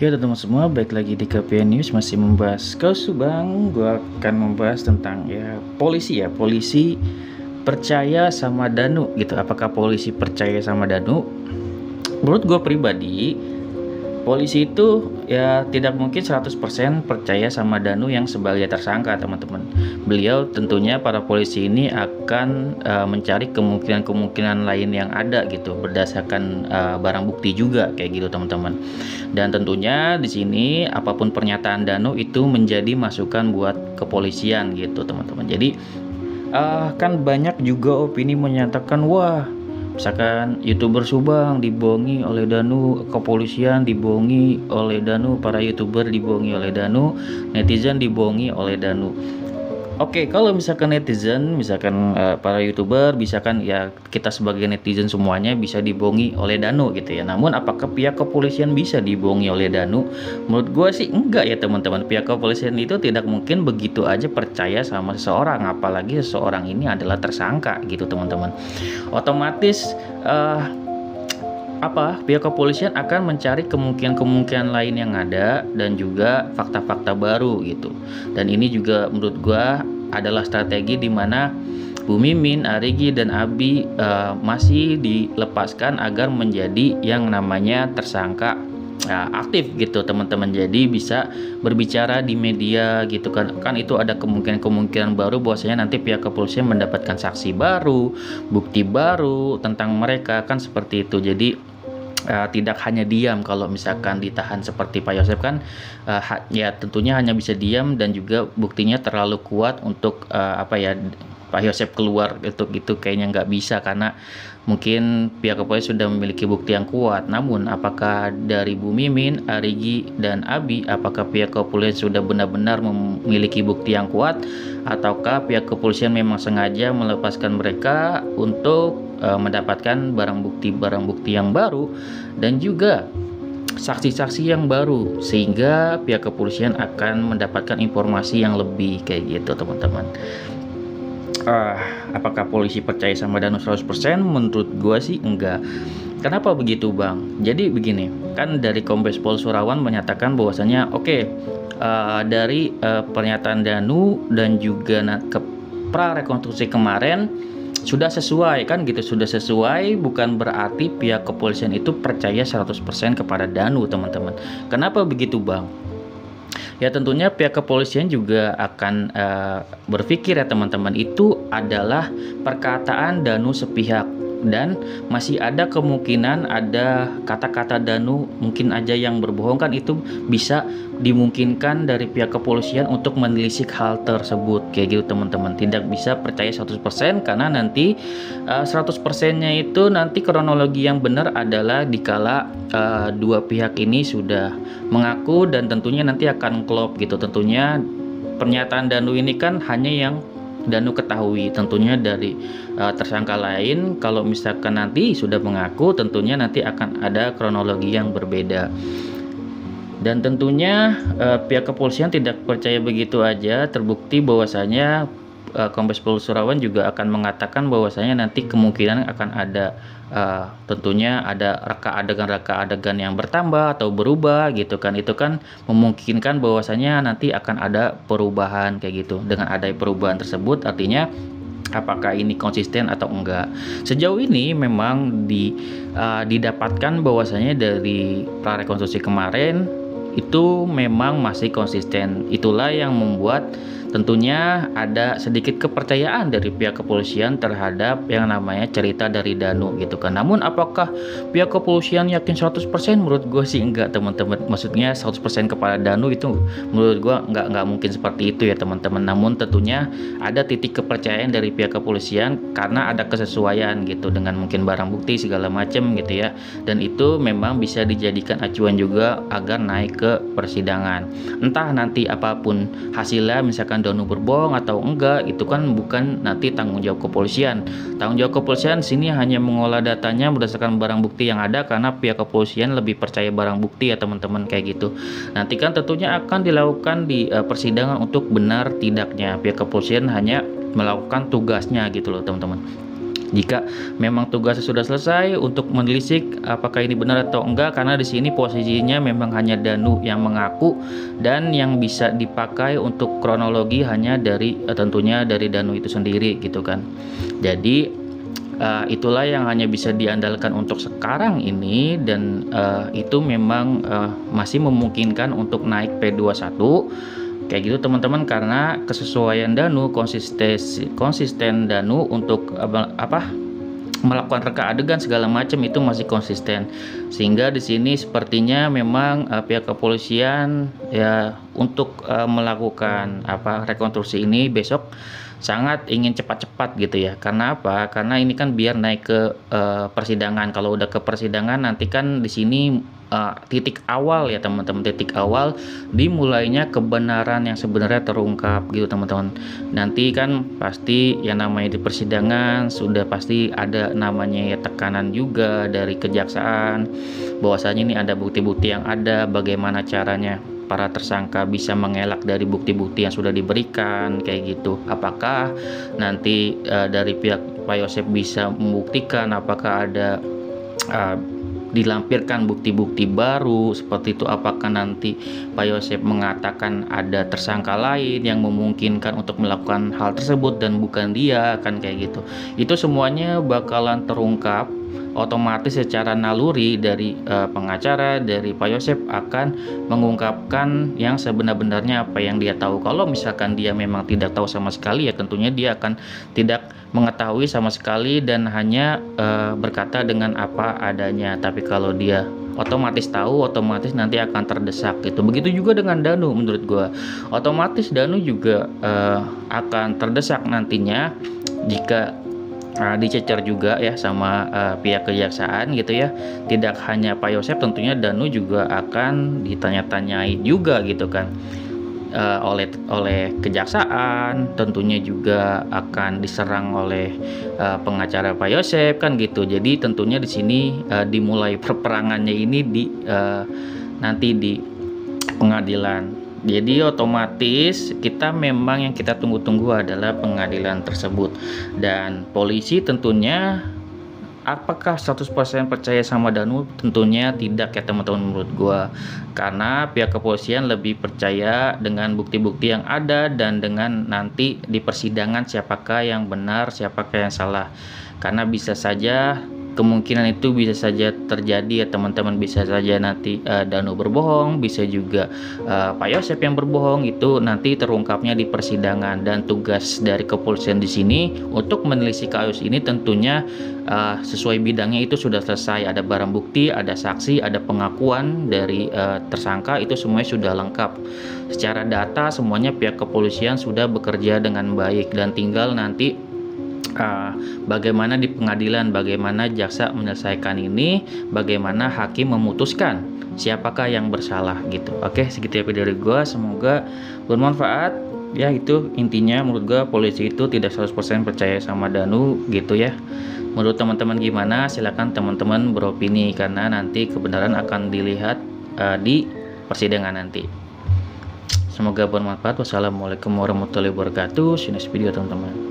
Ya teman-teman semua, baik lagi di KPN News masih membahas kasus Subang. Gue akan membahas tentang polisi percaya sama Danu gitu. Apakah polisi percaya sama Danu? Menurut gue pribadi, polisi itu ya tidak mungkin 100% percaya sama Danu yang sebagai tersangka, teman-teman. Beliau tentunya para polisi ini akan mencari kemungkinan-kemungkinan lain yang ada gitu berdasarkan barang bukti juga kayak gitu, teman-teman. Dan tentunya di sini apapun pernyataan Danu itu menjadi masukan buat kepolisian gitu, teman-teman. Jadi kan banyak juga opini menyatakan wah, misalkan YouTuber Subang dibohongi oleh Danu, kepolisian dibohongi oleh Danu, para YouTuber dibohongi oleh Danu, netizen dibohongi oleh Danu. Oke, kalau misalkan netizen, misalkan para YouTuber, misalkan ya kita sebagai netizen semuanya bisa dibohongi oleh Danu gitu ya. Namun apakah pihak kepolisian bisa dibohongi oleh Danu? Menurut gue sih enggak ya, teman-teman. Pihak kepolisian itu tidak mungkin begitu aja percaya sama seseorang, apalagi seseorang ini adalah tersangka gitu, teman-teman. Otomatis pihak kepolisian akan mencari kemungkinan-kemungkinan lain yang ada dan juga fakta-fakta baru gitu. Dan ini juga menurut gua adalah strategi di mana Bu Mimin, Arigi dan Abi masih dilepaskan agar menjadi yang namanya tersangka aktif gitu, teman-teman. Jadi bisa berbicara di media gitu kan itu ada kemungkinan-kemungkinan baru bahwasanya nanti pihak kepolisian mendapatkan saksi baru, bukti baru tentang mereka kan seperti itu. Jadi tidak hanya diam kalau misalkan ditahan seperti Pak Yosep kan ya tentunya hanya bisa diam dan juga buktinya terlalu kuat untuk Pak Yosep keluar gitu kayaknya nggak bisa karena mungkin pihak kepolisian sudah memiliki bukti yang kuat. Namun apakah dari Bu Mimin, Arigi dan Abi, apakah pihak kepolisian sudah benar-benar memiliki bukti yang kuat ataukah pihak kepolisian memang sengaja melepaskan mereka untuk mendapatkan barang bukti yang baru dan juga saksi-saksi yang baru sehingga pihak kepolisian akan mendapatkan informasi yang lebih kayak gitu, teman-teman. Apakah polisi percaya sama Danu 100%? Menurut gua sih enggak. Kenapa begitu, Bang? Jadi begini, kan dari Kombes Pol Surawan menyatakan bahwasanya dari pernyataan Danu dan juga ke pra rekonstruksi kemarin sudah sesuai kan gitu, sudah sesuai bukan berarti pihak kepolisian itu percaya 100% kepada Danu, teman-teman. Kenapa begitu, Bang? Ya tentunya pihak kepolisian juga akan berpikir ya, teman-teman, itu adalah perkataan Danu sepihak dan masih ada kemungkinan ada kata-kata Danu mungkin aja yang berbohong kan, itu bisa dimungkinkan dari pihak kepolisian untuk menelisik hal tersebut kayak gitu, teman-teman. Tidak bisa percaya 100% karena nanti 100%-nya itu nanti kronologi yang benar adalah dikala dua pihak ini sudah mengaku dan tentunya nanti akan klop gitu. Tentunya pernyataan Danu ini kan hanya yang Danu ketahui, tentunya dari tersangka lain kalau misalkan nanti sudah mengaku tentunya nanti akan ada kronologi yang berbeda. Dan tentunya pihak kepolisian tidak percaya begitu aja, terbukti bahwasanya Kombes Pol Surawan juga akan mengatakan bahwasanya nanti kemungkinan akan ada tentunya ada reka adegan yang bertambah atau berubah gitu kan. Itu kan memungkinkan bahwasanya nanti akan ada perubahan kayak gitu. Dengan ada perubahan tersebut artinya apakah ini konsisten atau enggak. Sejauh ini memang didapatkan bahwasanya dari prarekonstruksi kemarin itu memang masih konsisten. Itulah yang membuat tentunya ada sedikit kepercayaan dari pihak kepolisian terhadap yang namanya cerita dari Danu gitu kan. Namun apakah pihak kepolisian yakin 100%? Menurut gue sih enggak, teman-teman. Maksudnya 100% kepada Danu itu menurut gue enggak mungkin seperti itu ya, teman-teman. Namun tentunya ada titik kepercayaan dari pihak kepolisian karena ada kesesuaian gitu dengan mungkin barang bukti segala macam gitu ya. Dan itu memang bisa dijadikan acuan juga agar naik ke persidangan. Entah nanti apapun hasilnya, misalkan Danu berbohong atau enggak, itu kan bukan nanti tanggung jawab kepolisian. Tanggung jawab kepolisian sini hanya mengolah datanya berdasarkan barang bukti yang ada karena pihak kepolisian lebih percaya barang bukti ya, teman-teman, kayak gitu. Nanti kan tentunya akan dilakukan di persidangan untuk benar tidaknya pihak kepolisian hanya melakukan tugasnya gitu loh, teman-teman. Jika memang tugasnya sudah selesai untuk menelisik apakah ini benar atau enggak, karena di sini posisinya memang hanya Danu yang mengaku dan yang bisa dipakai untuk kronologi hanya dari tentunya dari Danu itu sendiri gitu kan. Jadi itulah yang hanya bisa diandalkan untuk sekarang ini, dan itu memang masih memungkinkan untuk naik P21 kayak gitu teman-teman, karena kesesuaian Danu, konsisten Danu untuk melakukan reka adegan segala macam itu masih konsisten, sehingga di sini sepertinya memang pihak kepolisian ya untuk melakukan rekonstruksi ini besok sangat ingin cepat-cepat gitu ya. Karena apa? Karena ini kan biar naik ke persidangan. Kalau udah ke persidangan nanti kan di sini titik awal ya teman-teman, titik awal dimulainya kebenaran yang sebenarnya terungkap gitu teman-teman. Nanti kan pasti yang namanya di persidangan sudah pasti ada namanya ya tekanan juga dari kejaksaan bahwasanya ini ada bukti-bukti yang ada, bagaimana caranya para tersangka bisa mengelak dari bukti-bukti yang sudah diberikan kayak gitu. Apakah nanti dari pihak Pak Yosep bisa membuktikan apakah ada dilampirkan bukti-bukti baru seperti itu, apakah nanti Pak Yosep mengatakan ada tersangka lain yang memungkinkan untuk melakukan hal tersebut dan bukan dia, kan kayak gitu. Itu semuanya bakalan terungkap otomatis secara naluri dari pengacara, dari Pak Yosep akan mengungkapkan yang sebenar-benarnya apa yang dia tahu. Kalau misalkan dia memang tidak tahu sama sekali ya tentunya dia akan tidak mengetahui sama sekali dan hanya berkata dengan apa adanya. Tapi kalau dia otomatis tahu, otomatis nanti akan terdesak gitu. Begitu juga dengan Danu, menurut gua otomatis Danu juga akan terdesak nantinya jika dicecer juga ya sama pihak kejaksaan gitu ya. Tidak hanya Pak Yosep, tentunya Danu juga akan ditanya-tanyai juga gitu kan oleh kejaksaan, tentunya juga akan diserang oleh pengacara Pak Yosep kan gitu. Jadi tentunya di sini dimulai perperangannya ini nanti di pengadilan. Jadi otomatis kita memang yang kita tunggu-tunggu adalah pengadilan tersebut, dan polisi tentunya apakah 100% percaya sama Danu? Tentunya tidak ya teman-teman menurut gua, karena pihak kepolisian lebih percaya dengan bukti-bukti yang ada dan dengan nanti di persidangan siapakah yang benar, siapakah yang salah. Karena bisa saja kemungkinan itu bisa saja terjadi ya teman-teman, bisa saja nanti Danu berbohong, bisa juga Pak Yosep yang berbohong. Itu nanti terungkapnya di persidangan, dan tugas dari kepolisian di sini untuk menelisik kasus ini tentunya sesuai bidangnya itu sudah selesai. Ada barang bukti, ada saksi, ada pengakuan dari tersangka, itu semuanya sudah lengkap secara data, semuanya pihak kepolisian sudah bekerja dengan baik, dan tinggal nanti bagaimana di pengadilan, bagaimana jaksa menyelesaikan ini, bagaimana hakim memutuskan siapakah yang bersalah gitu. Oke, segitu ya video dari gue, semoga bermanfaat ya. Itu intinya menurut gue polisi itu tidak 100% percaya sama Danu gitu ya. Menurut teman-teman gimana? Silahkan teman-teman beropini, karena nanti kebenaran akan dilihat di persidangan nanti. Semoga bermanfaat. Wassalamualaikum warahmatullahi wabarakatuh. See you next video teman-teman.